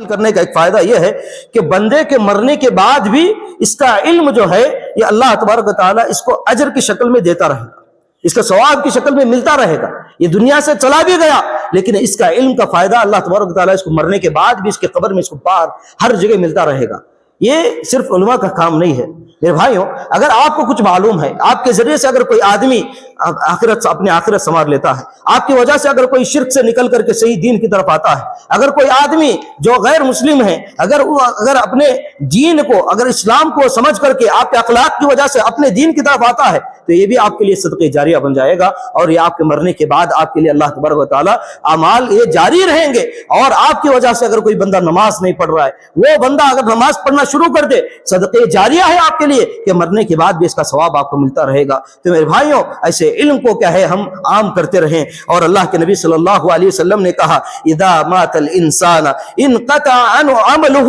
کرنے کا ایک فائدہ یہ ہے کہ بندے کے مرنے کے بعد بھی اس کا علم جو ہے یہ اللہ تبارک و تعالیٰ اس کو اجر کی شکل میں دیتا رہے گا، اس کا ثواب کی شکل میں ملتا رہے گا۔ یہ دنیا سے چلا بھی گیا لیکن اس کا علم کا فائدہ اللہ تبارک و تعالیٰ اس کو مرنے کے بعد بھی اس کے قبر میں اس کو پار ہر جگہ ملتا رہے گا۔ یہ صرف علماء کا کام نہیں ہے میرے بھائیوں، اگر آپ کو کچھ معلوم ہے، آپ کے ذریعے سے اگر کوئی آدمی اپنے آخرت سنوار لیتا ہے، آپ کی وجہ سے اگر کوئی شرک سے نکل کر کے صحیح دین کی طرف آتا ہے، اگر کوئی آدمی جو غیر مسلم ہے اگر اپنے دین کو، اگر اسلام کو سمجھ کر کے آپ کے اخلاق کی وجہ سے اپنے دین کی طرف آتا ہے تو یہ بھی آپ کے لیے صدقہ جاریہ بن جائے گا، اور یہ آپ کے مرنے کے بعد آپ کے لیے اللہ تبارک و تعالیٰ اعمال یہ جاری رہیں گے۔ اور آپ کی وجہ سے اگر کوئی بندہ نماز نہیں پڑھ رہا ہے، وہ بندہ اگر نماز پڑھنا شروع کر دے، صدقہ جاریہ ہے آپ کے لیے کہ مرنے کے بعد بھی اس کا ثواب آپ کو ملتا رہے گا۔ تو میرے بھائیوں، ایسے علم کو کیا ہے ہم عام کرتے رہیں، اور اللہ کے نبی صلی اللہ علیہ وسلم نے کہا اذا مات الانسان انقطع عنه عمله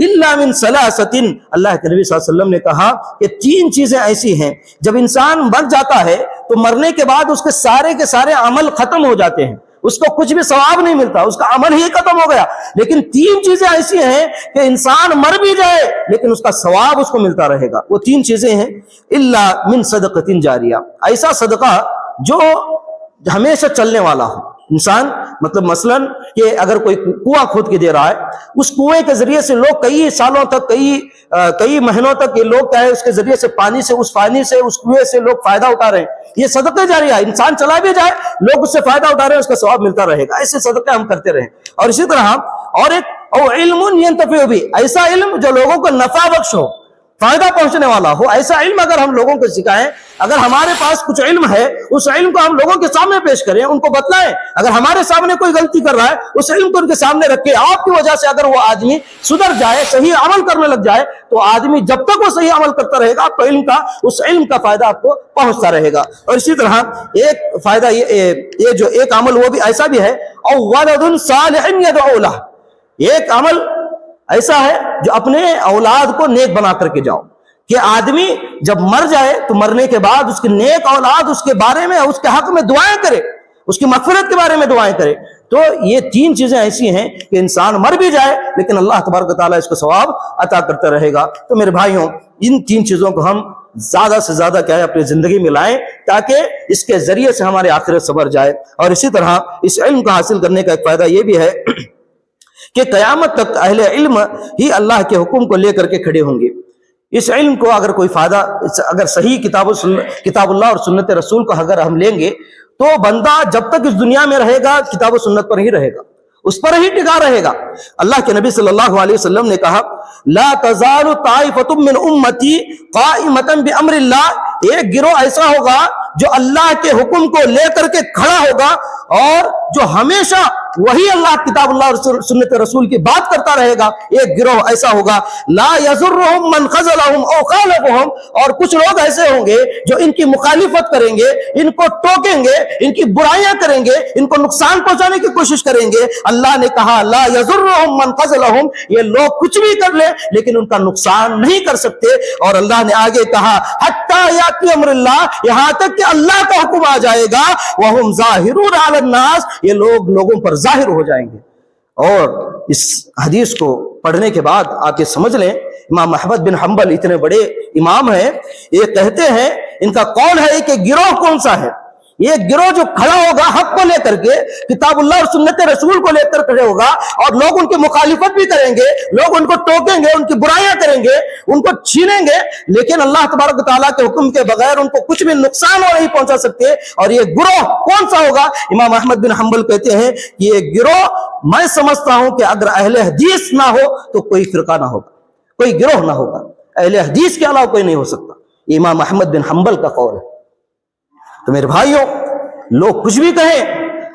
الا من ثلاث، اللہ کے نبی صلی اللہ علیہ وسلم نے کہا کہ تین چیزیں ایسی ہیں جب انسان مر جاتا ہے تو مرنے کے بعد اس کے سارے عمل ختم ہو جاتے ہیں، اس کو کچھ بھی ثواب نہیں ملتا، اس کا عمل ہی ختم ہو گیا۔ لیکن تین چیزیں ایسی ہیں کہ انسان مر بھی جائے لیکن اس کا ثواب اس کو ملتا رہے گا۔ وہ تین چیزیں ہیں الا من صدقۃ جاریہ، ایسا صدقہ جو ہمیشہ چلنے والا ہو۔ انسان مطلب مثلا کہ اگر کوئی کنواں کھود کے دے رہا ہے، اس کنویں کے ذریعے سے لوگ کئی سالوں تک، کئی مہینوں تک یہ لوگ کیا ہے اس کے ذریعے سے پانی سے اس کنویں سے لوگ فائدہ اٹھا رہے ہیں، یہ صدقہ جاریہ ہے۔ انسان چلا بھی جائے لوگ اس سے فائدہ اٹھا رہے ہیں، اس کا ثواب ملتا رہے گا۔ ایسے صدقے ہم کرتے رہیں۔ اور اسی طرح اور ایک او علم ینتفع بھی، ایسا علم جو لوگوں کو نفع بخش ہو، فائدہ پہنچنے والا ہو، ایسا علم اگر ہم لوگوں کو سکھائیں، اگر ہمارے پاس کچھ علم ہے اس علم کو ہم لوگوں کے سامنے پیش کریں، ان کو بتلائیں۔ اگر ہمارے سامنے کوئی غلطی کر رہا ہے اس علم کو ان کے سامنے رکھے، آپ کی وجہ سے اگر وہ آدمی سدھر جائے، صحیح عمل کرنے لگ جائے، تو آدمی جب تک وہ صحیح عمل کرتا رہے گا آپ کو اس علم کا فائدہ آپ کو پہنچتا رہے گا۔ اور اسی طرح ایک فائدہ یہ جو ایک عمل وہ بھی ایسا بھی ہے، او ولد صالح يدعو له، ایک عمل ایسا ہے جو اپنے اولاد کو نیک بنا کر کے جاؤ، کہ آدمی جب مر جائے تو مرنے کے بعد اس کی نیک اولاد اس کے بارے میں، اس کے حق میں دعائیں کرے، اس کی مغفرت کے بارے میں دعائیں کرے۔ تو یہ تین چیزیں ایسی ہیں کہ انسان مر بھی جائے لیکن اللہ تبارک و تعالیٰ اس کو ثواب عطا کرتا رہے گا۔ تو میرے بھائیوں، ان تین چیزوں کو ہم زیادہ سے زیادہ کیا ہے اپنی زندگی میں لائیں تاکہ اس کے ذریعے سے ہماری آخرت سنور جائے۔ اور اسی طرح اس علم کا حاصل کرنے کا ایک فائدہ یہ بھی ہے کہ قیامت تک اہل علم ہی اللہ کے حکم کو لے کر کے کھڑے ہوں گے۔ اس علم کو اگر کوئی فائدہ، اگر صحیح کتاب اللہ اور سنت رسول کو اگر ہم لیں گے تو بندہ جب تک اس دنیا میں رہے گا کتاب و سنت پر ہی رہے گا، اس پر ہی ٹکا رہے گا۔ اللہ کے نبی صلی اللہ علیہ وسلم نے کہا لا تزال طائفۃ من امتی قائمۃ بامر اللہ، ایک گروہ ایسا ہوگا جو اللہ کے حکم کو لے کر کے کھڑا ہوگا اور جو ہمیشہ وہی اللہ کتاب اللہ اور سنت رسول کی بات کرتا رہے گا۔ ایک گروہ ایسا ہوگا لا یضرهم من خذلهم او خالفهم، اور کچھ لوگ ایسے ہوں گے جو ان کی مخالفت کریں گے، ان کو ٹوکیں گے، ان کی برائیاں کریں گے، ان کو نقصان پہنچانے کی کوشش کریں گے۔ اللہ نے کہا لا یضرهم من خذلهم، یہ لوگ کچھ بھی کر لیں لیکن ان کا نقصان نہیں کر سکتے۔ اور اللہ نے آگے کہا حتی یاتی امر اللہ، یہاں تک کہ اللہ کا حکم آ جائے گا، وہم ظاہرون علی الناس، یہ لوگ لوگوں پر ظاہر ہو جائیں گے۔ اور اس حدیث کو پڑھنے کے بعد آپ یہ سمجھ لیں، امام احمد بن حنبل اتنے بڑے امام ہیں، یہ کہتے ہیں، ان کا قول ہے کہ گروہ کون سا ہے؟ یہ گروہ جو کھڑا ہوگا حق کو لے کر کے، کتاب اللہ اور سنت رسول کو لے کر کھڑے ہوگا، اور لوگ ان کی مخالفت بھی کریں گے، لوگ ان کو ٹوکیں گے، ان کی برائیاں کریں گے، ان کو چھینیں گے، لیکن اللہ تبارک و تعالیٰ کے حکم کے بغیر ان کو کچھ بھی نقصان نہیں پہنچا سکتے۔ اور یہ گروہ کون سا ہوگا؟ امام احمد بن حنبل کہتے ہیں کہ یہ گروہ، میں سمجھتا ہوں کہ اگر اہل حدیث نہ ہو تو کوئی فرقہ نہ ہوگا، کوئی گروہ نہ ہوگا، اہل حدیث کے علاوہ کوئی نہیں ہو سکتا۔ یہ امام احمد بن حنبل کا قول ہے۔ تو میرے بھائیوں، لوگ کچھ بھی کہیں،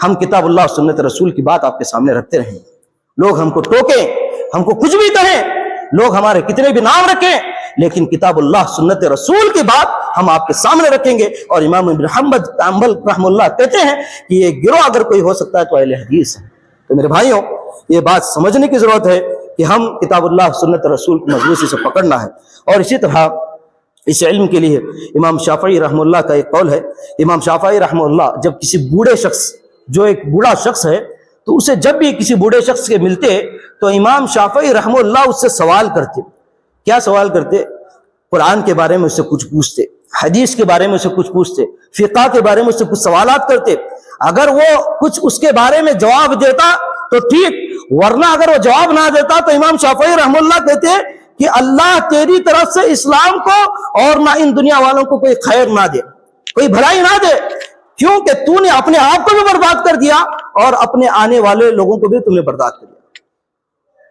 ہم کتاب اللہ اور سنت رسول کی بات آپ کے سامنے رکھتے رہیں۔ لوگ ہم کو ٹوکیں، ہم کو کچھ بھی کہیں، لوگ ہمارے کتنے بھی نام رکھیں، لیکن کتاب اللہ سنت رسول کی بات ہم آپ کے سامنے رکھیں گے۔ اور امام ابن حنبل رحم اللہ کہتے ہیں کہ یہ گروہ اگر کوئی ہو سکتا ہے تو اہل حدیث ہے۔ تو میرے بھائیوں، یہ بات سمجھنے کی ضرورت ہے کہ ہم کتاب اللہ سنت رسول کو مضبوطی سے پکڑنا ہے۔ اور اسی طرح اس علم کے لیے امام شافعی رحم اللہ کا ایک قول ہے۔ امام شافعی رحم اللہ جب کسی بوڑھے شخص، جو ایک بوڑھا شخص ہے، تو اسے جب بھی کسی بوڑھے شخص کے ملتے تو امام شافعی رحمہ اللہ اس سے سوال کرتے. کیا سوال کرتے؟ قرآن کے بارے میں اس سے کچھ پوچھتے، حدیث کے بارے میں اس سے کچھ پوچھتے، فقہ کے بارے میں اس سے کچھ سوالات کرتے. اگر وہ کچھ اس کے بارے میں جواب دیتا تو ٹھیک، ورنہ اگر وہ جواب نہ دیتا تو امام شافعی رحمہ اللہ کہتے کہ اللہ تیری طرف سے اسلام کو اور نہ ان دنیا والوں کو کوئی خیر نہ دے، کوئی بھلائی نہ دے، کیونکہ تو نے اپنے آپ کو بھی برباد کر دیا اور اپنے آنے والے لوگوں کو بھی تم نے برباد کر دیا.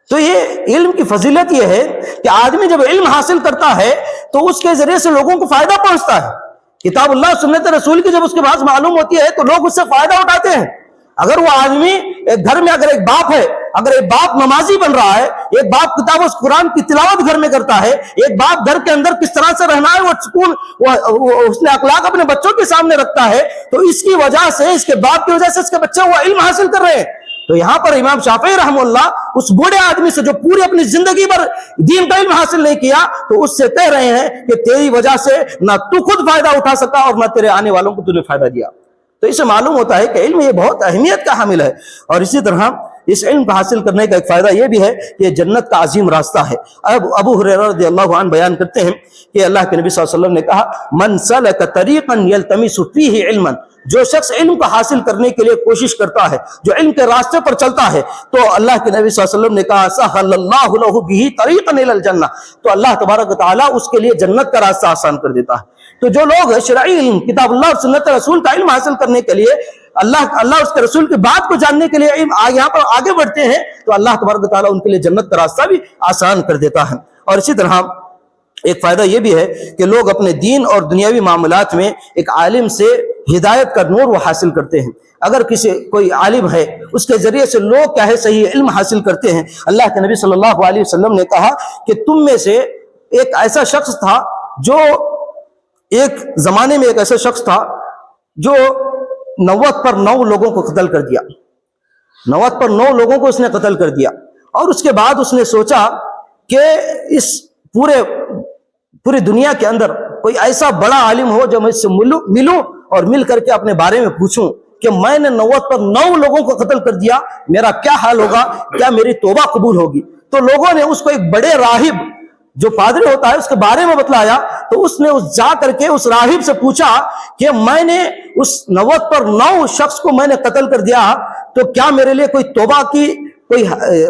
تو یہ علم کی فضیلت یہ ہے کہ آدمی جب علم حاصل کرتا ہے تو اس کے ذریعے سے لوگوں کو فائدہ پہنچتا ہے. کتاب اللہ سنت رسول کی جب اس کے پاس معلوم ہوتی ہے تو لوگ اس سے فائدہ اٹھاتے ہیں. اگر وہ آدمی ایک گھر میں اگر ایک باپ ہے، اگر ایک باپ نمازی بن رہا ہے، ایک باپ کتاب و قرآن کی تلاوت گھر میں کرتا ہے، ایک باپ گھر کے اندر کس طرح سے رہنا ہے وہ سکون اس نے اخلاق اپنے بچوں کے سامنے رکھتا ہے، تو اس کی وجہ سے، اس کے باپ کی وجہ سے اس کے بچے وہ علم حاصل کر رہے ہیں. تو یہاں پر امام شافعی رحمہ اللہ اس بوڑھے آدمی سے جو پوری اپنی زندگی پر دین کا علم حاصل نہیں کیا، تو اس سے کہہ رہے ہیں کہ تیری وجہ سے نہ تو خود فائدہ اٹھا سکا اور نہ تیرے آنے والوں کو تو نے فائدہ دیا. تو اس سے معلوم ہوتا ہے کہ علم یہ بہت اہمیت کا حامل ہے. اور اسی طرح اس علم کو حاصل کرنے کا ایک فائدہ یہ بھی ہے کہ یہ جنت کا عظیم راستہ ہے. ابو ہریرہ رضی اللہ عنہ بیان کرتے ہیں کہ اللہ کے نبی صلی اللہ علیہ وسلم نے کہا، من سلک طریقا یلتمس فیہ علما، جو شخص علم کو حاصل کرنے کے لیے کوشش کرتا ہے، جو علم کے راستے پر چلتا ہے، تو اللہ کے نبی صلی اللہ علیہ وسلم نے کہا سہل اللہ لہ بہ طریقا الی الجنہ، تو اللہ تبارک و تعالیٰ اس کے لیے جنت کا راستہ آسان کر دیتا ہے. تو جو لوگ شرعی علم، کتاب اللہ اور سنت رسول کا علم حاصل کرنے کے لیے، اللہ اس کے رسول کی بات کو جاننے کے لیے یہاں پر آگے بڑھتے ہیں، تو اللہ تبارک و تعالیٰ ان کے لیے جنت کا راستہ بھی آسان کر دیتا ہے. اور اسی طرح ایک فائدہ یہ بھی ہے کہ لوگ اپنے دین اور دنیاوی معاملات میں ایک عالم سے ہدایت کا نور وہ حاصل کرتے ہیں. اگر کوئی عالم ہے، اس کے ذریعے سے لوگ کیا ہے صحیح علم حاصل کرتے ہیں. اللہ کے نبی صلی اللہ علیہ وسلم نے کہا کہ تم میں سے ایک ایسا شخص تھا جو ایک زمانے میں ایک ایسا شخص تھا جو 90 پر 9 لوگوں کو قتل کر دیا. 90 پر 9 لوگوں کو اس نے قتل کر دیا. اور اس کے بعد اس نے سوچا کہ اس پوری دنیا کے اندر کوئی ایسا بڑا عالم ہو جو میں اس سے ملوں اور مل کر کے اپنے بارے میں پوچھوں کہ میں نے 90 پر 9 لوگوں کو قتل کر دیا، میرا کیا حال ہوگا، کیا میری توبہ قبول ہوگی. تو لوگوں نے اس کو ایک بڑے راہب جو پادری ہوتا ہے اس کے بارے میں بتلایا. تو اس نے جا کر کے اس راہب سے پوچھا کہ میں نے اس 90 پر 9 شخص کو میں نے قتل کر دیا، تو کیا میرے لیے کوئی توبہ کی کوئی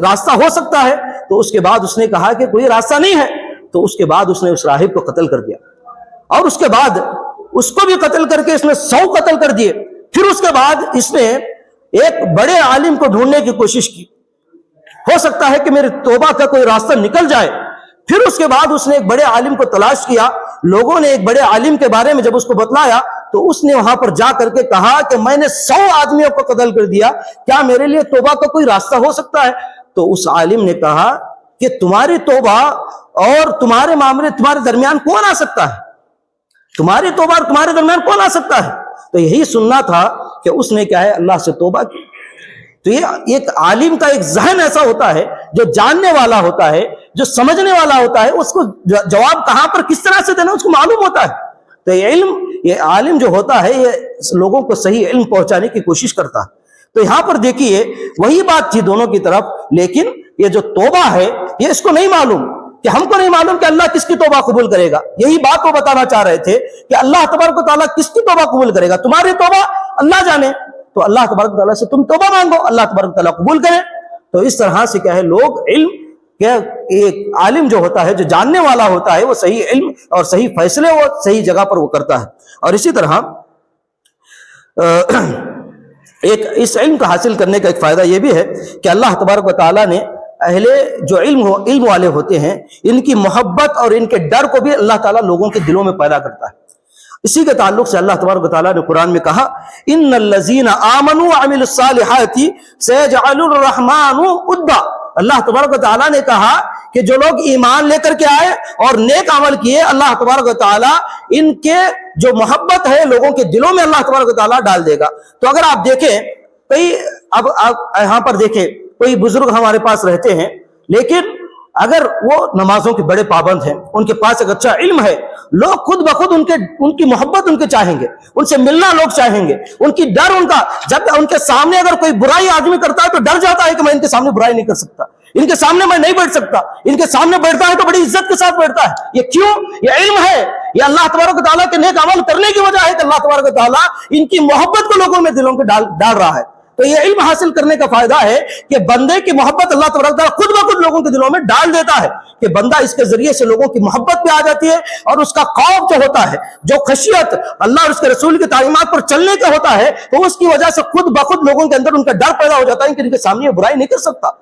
راستہ ہو سکتا ہے. تو اس کے بعد اس نے کہا کہ کوئی راستہ نہیں ہے. تو اس کے بعد اس نے اس راہب کو قتل کر دیا، اور اس کے بعد اس کو بھی قتل کر کے اس نے 100 قتل کر دیے. پھر اس کے بعد اس نے ایک بڑے عالم کو ڈھونڈنے کی کوشش کی، ہو سکتا ہے کہ میری توبہ کا کوئی راستہ نکل جائے. پھر اس کے بعد اس نے ایک بڑے عالم کو تلاش کیا. لوگوں نے ایک بڑے عالم کے بارے میں جب اس کو بتلایا تو اس نے وہاں پر جا کر کے کہا کہ میں نے 100 آدمیوں کو قتل کر دیا، کیا میرے لیے توبہ کا کوئی راستہ ہو سکتا ہے. تو اس عالم نے کہا کہ تمہاری توبہ اور تمہارے معاملے تمہارے درمیان کون آ سکتا ہے، تمہاری توبہ اور تمہارے درمیان کون آ سکتا ہے. تو یہی سننا تھا کہ اس نے کیا ہے اللہ سے توبہ کی. تو یہ ایک عالم کا ایک ذہن ایسا ہوتا ہے جو جاننے والا ہوتا ہے، جو سمجھنے والا ہوتا ہے، اس کو جواب کہاں پر کس طرح سے دینا اس کو معلوم ہوتا ہے. تو یہ عالم جو ہوتا ہے یہ لوگوں کو صحیح علم پہنچانے کی کوشش کرتا ہے. تو یہاں پر دیکھیے وہی بات تھی دونوں کی طرف، لیکن یہ جو توبہ ہے یہ اس کو نہیں معلوم، کہ ہم کو نہیں معلوم کہ اللہ کس کی توبہ قبول کرے گا. یہی بات وہ بتانا چاہ رہے تھے کہ اللہ تبارک و تعالیٰ کس کی توبہ قبول کرے گا، تمہاری توبہ اللہ جانے. تو اللہ تبارک و تعالیٰ سے تم توبہ مانگو، اللہ تبارک و تعالیٰ قبول کرے. تو اس طرح سے کیا ہے لوگ علم کہ ایک عالم جو ہوتا ہے جو جاننے والا ہوتا ہے وہ صحیح علم اور صحیح فیصلے وہ صحیح جگہ پر وہ کرتا ہے. اور اسی طرح ایک اس علم کو حاصل کرنے کا ایک فائدہ یہ بھی ہے کہ اللہ تبارک و تعالیٰ نے اہل جو علم والے ہوتے ہیں ان کی محبت اور ان کے ڈر کو بھی اللہ تعالیٰ لوگوں کے دلوں میں پیدا کرتا ہے. اسی کے تعلق سے اللہ تبارک و تعالیٰ نے قرآن میں کہا ان الذین آمنوا وعملوا الصالحات سیجعل الرحمن ودا. اللہ تبارک و تعالیٰ نے کہا کہ جو لوگ ایمان لے کر کے آئے اور نیک عمل کیے، اللہ تبارک و تعالیٰ ان کے جو محبت ہے لوگوں کے دلوں میں اللہ تبارک و تعالیٰ ڈال دے گا. تو اگر آپ دیکھیں اب یہاں پر دیکھیں کوئی بزرگ ہمارے پاس رہتے ہیں، لیکن اگر وہ نمازوں کے بڑے پابند ہیں، ان کے پاس ایک اچھا علم ہے، لوگ خود بخود ان کی محبت ان کے چاہیں گے، ان سے ملنا لوگ چاہیں گے، ان کی ڈر ان کا، جب ان کے سامنے اگر کوئی برائی آدمی کرتا ہے تو ڈر جاتا ہے کہ میں ان کے سامنے برائی نہیں کر سکتا، ان کے سامنے میں نہیں بیٹھ سکتا، ان کے سامنے بیٹھتا ہے تو بڑی عزت کے ساتھ بیٹھتا ہے۔ یہ کیوں؟ یہ علم ہے، یہ اللہ تبارک و تعالیٰ کے نیک عمل کرنے کی وجہ ہے کہ اللہ تبارک و تعالیٰ ان کی محبت کو لوگوں میں دلوں کے ڈال رہا ہے۔ تو یہ علم حاصل کرنے کا فائدہ ہے کہ بندے کی محبت اللہ تبارک و تعالیٰ خود بخود لوگوں کے دلوں میں ڈال دیتا ہے، کہ بندہ اس کے ذریعے سے لوگوں کی محبت پہ آ جاتی ہے، اور اس کا خوف جو ہوتا ہے، جو خشیت اللہ اور اس کے رسول کی تعلیمات پر چلنے کا ہوتا ہے، تو اس کی وجہ سے خود بخود لوگوں کے اندر ان کا ڈر پیدا ہو جاتا ہے کہ ان کے سامنے یہ برائی نہیں کر سکتا۔